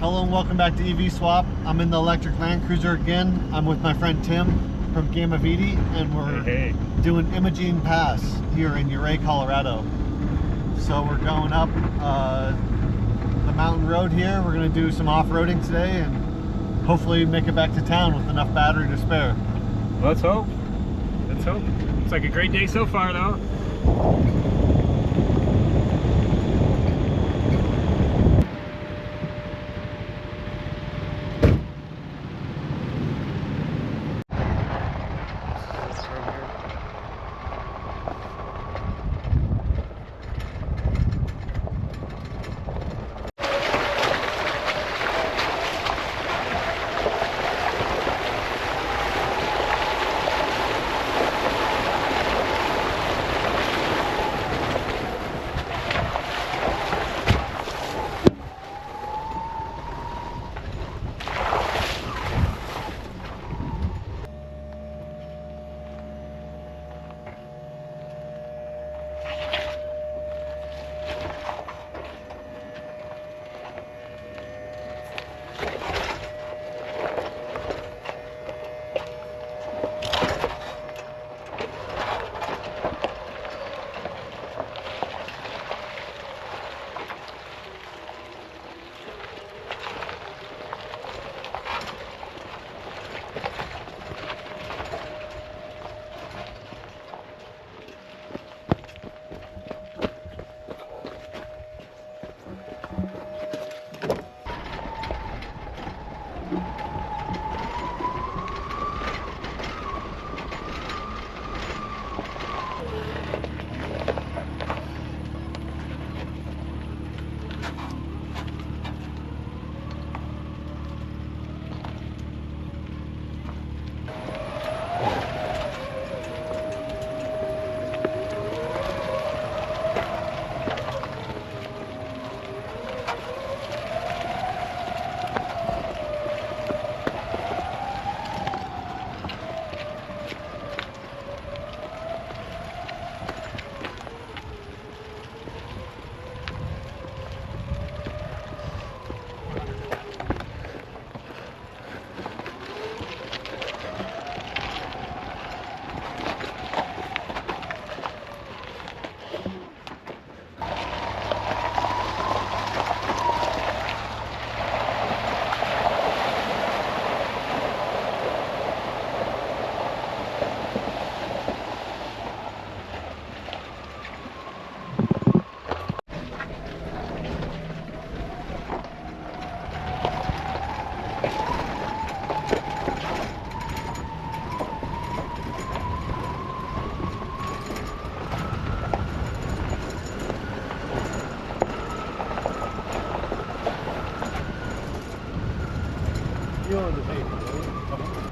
Hello and welcome back to EVSwap. I'm in the electric Land Cruiser again. I'm with my friend Tim from Gamma Vidi, and we're doing Imogene Pass here in Ouray, Colorado. So we're going up the mountain road here. We're going to do some off-roading today and hopefully make it back to town with enough battery to spare. Let's hope. Let's hope. It's like a great day so far though.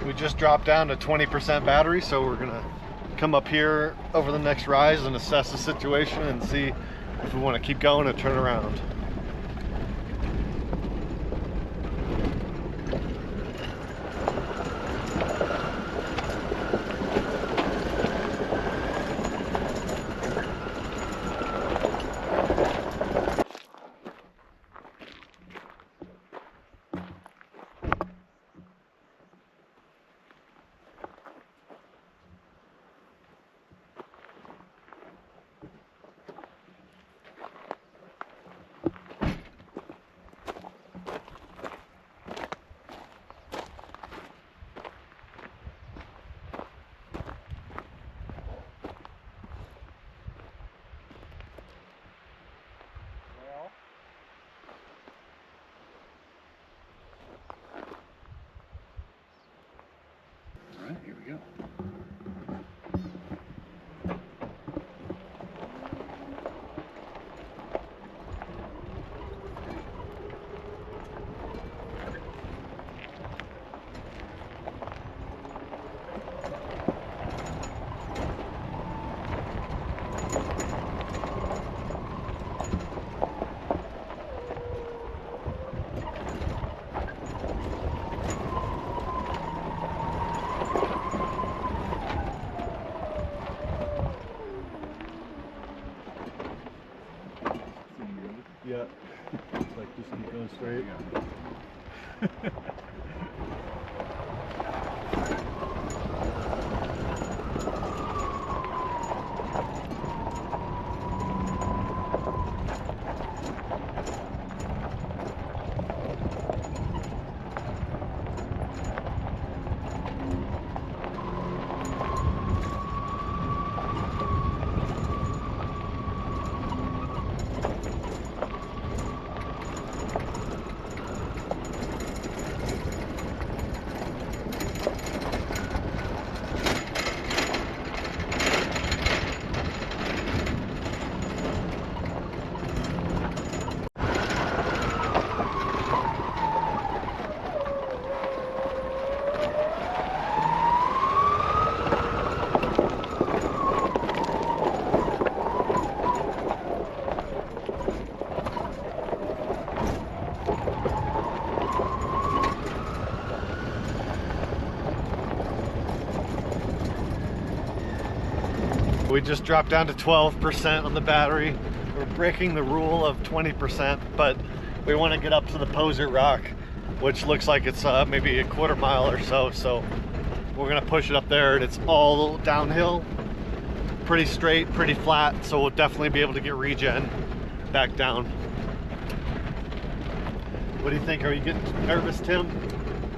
We just dropped down to 20% battery, so we're gonna come up here over the next rise and assess the situation and see if we want to keep going or turn around. We just dropped down to 12% on the battery. We're breaking the rule of 20%, but we want to get up to the Poser Rock, which looks like it's maybe a quarter mile or so. So we're gonna push it up there, and it's all downhill, pretty straight, pretty flat. So we'll definitely be able to get regen back down. What do you think? Are you getting nervous, Tim?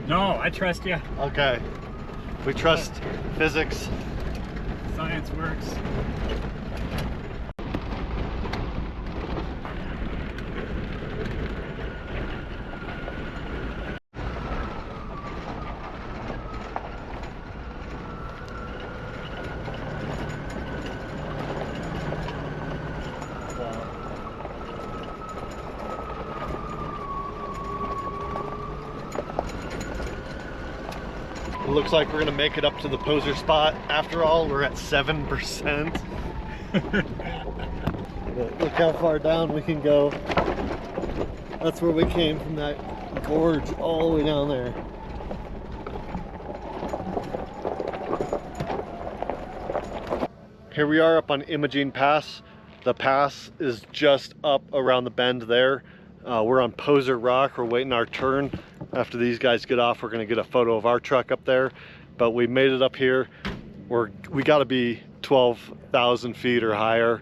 No, I trust you. Okay. We trust physics. Science works. It looks like we're gonna make it up to the Poser spot. After all, we're at 7%. Look how far down we can go. That's where we came from, that gorge all the way down there. Here we are up on Imogene Pass. The pass is just up around the bend there. We're on Poser Rock. We're waiting our turn. After these guys get off, we're gonna get a photo of our truck up there. But we made it up here. We gotta be 12,000 feet or higher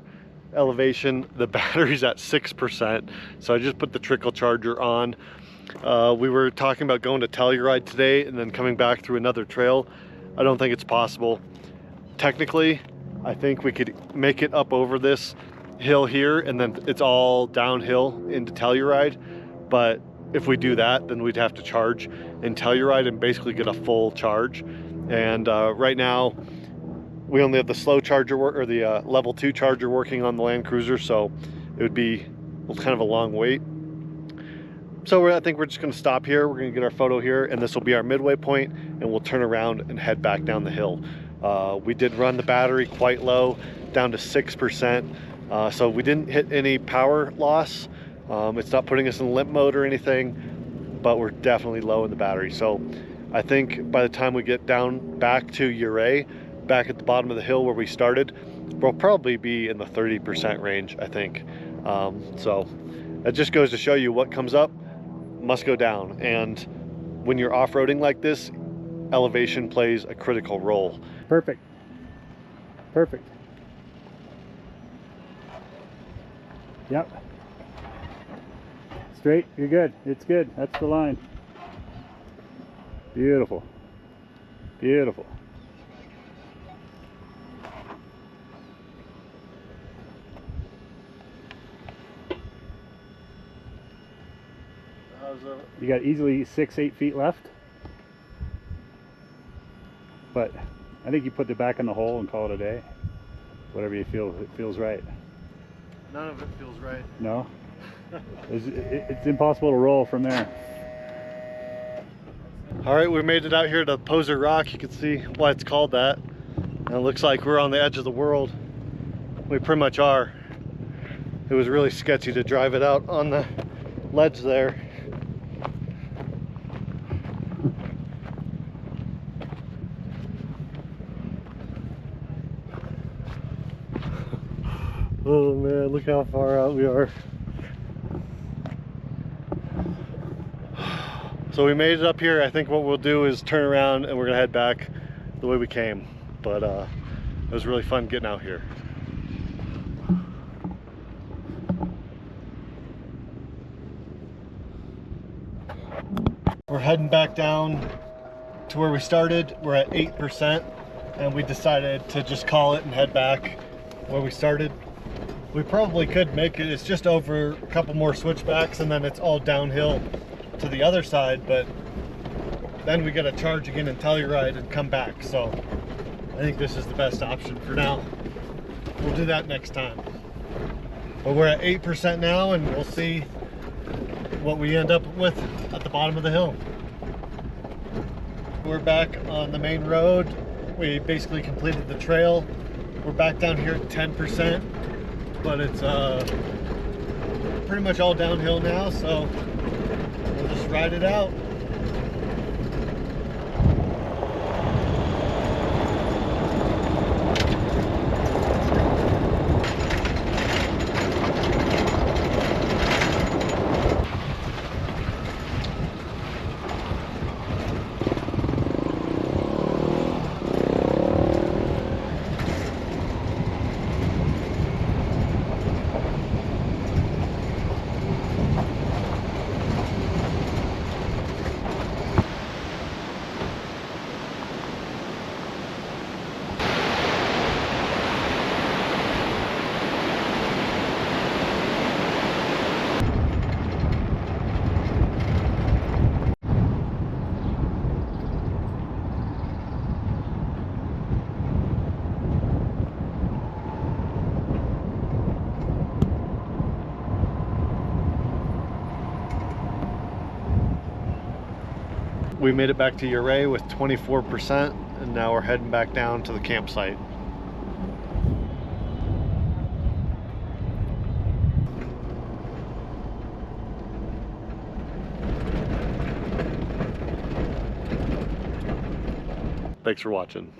elevation. The battery's at 6%. So I just put the trickle charger on. We were talking about going to Telluride today and then coming back through another trail. I don't think it's possible. Technically, I think we could make it up over this hill here, and then it's all downhill into Telluride. But if we do that, then we'd have to charge in Telluride and basically get a full charge. And right now we only have the slow charger or the level 2 charger working on the Land Cruiser, so it would be kind of a long wait. So I think we're just going to stop here. We're going to get our photo here, and this will be our midway point, and we'll turn around and head back down the hill. We did run the battery quite low, down to 6%. So we didn't hit any power loss. It's not putting us in limp mode or anything, but we're definitely low in the battery. So I think by the time we get down back to Ouray, back at the bottom of the hill where we started, we'll probably be in the 30% range, I think. So that just goes to show you what comes up must go down. And when you're off-roading like this, elevation plays a critical role. Perfect. Perfect. Yep. Straight, you're good. It's good. That's the line. Beautiful. Beautiful. You got easily 6-8 feet left. But I think you put it back in the hole and call it a day. Whatever you feel, it feels right. None of it feels right. No? It's impossible to roll from there. All right, we made it out here to Poser Rock. You can see why it's called that. And it looks like we're on the edge of the world. We pretty much are. It was really sketchy to drive it out on the ledge there. Oh man, look how far out we are. So we made it up here. I think what we'll do is turn around and we're gonna head back the way we came. But it was really fun getting out here. We're heading back down to where we started. We're at 8% and we decided to just call it and head back where we started. We probably could make it. It's just over a couple more switchbacks and then it's all downhill to the other side, but then we gotta charge again and Telluride and come back. So I think this is the best option for now. We'll do that next time. But we're at 8% now and we'll see what we end up with at the bottom of the hill. We're back on the main road. We basically completed the trail. We're back down here at 10%, but it's pretty much all downhill now, so we'll just ride it out. We made it back to Ouray with 24%, and now we're heading back down to the campsite. Thanks for watching.